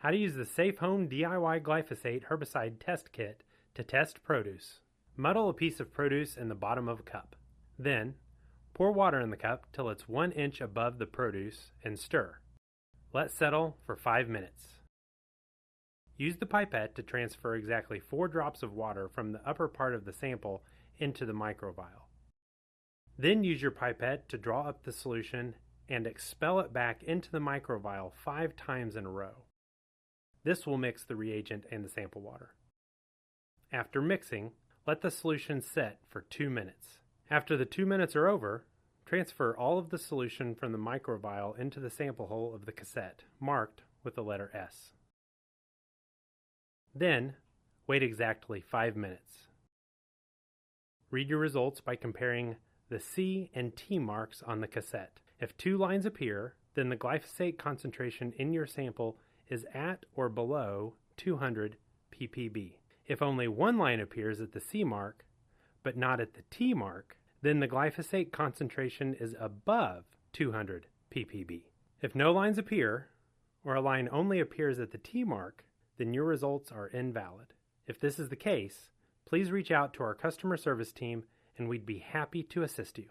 How to use the Safe Home DIY Glyphosate Herbicide Test Kit to test produce. Muddle a piece of produce in the bottom of a cup. Then, pour water in the cup till it's 1 inch above the produce and stir. Let settle for 5 minutes. Use the pipette to transfer exactly 4 drops of water from the upper part of the sample into the microvial. Then use your pipette to draw up the solution and expel it back into the microvial 5 times in a row. This will mix the reagent and the sample water. After mixing, let the solution set for 2 minutes. After the 2 minutes are over, transfer all of the solution from the microvial into the sample hole of the cassette, marked with the letter S. Then, wait exactly 5 minutes. Read your results by comparing the C and T marks on the cassette. If 2 lines appear, then the glyphosate concentration in your sample is at or below 200 ppb. If only 1 line appears at the C mark, but not at the T mark, then the glyphosate concentration is above 200 ppb. If no lines appear, or a line only appears at the T mark, then your results are invalid. If this is the case, please reach out to our customer service team and we'd be happy to assist you.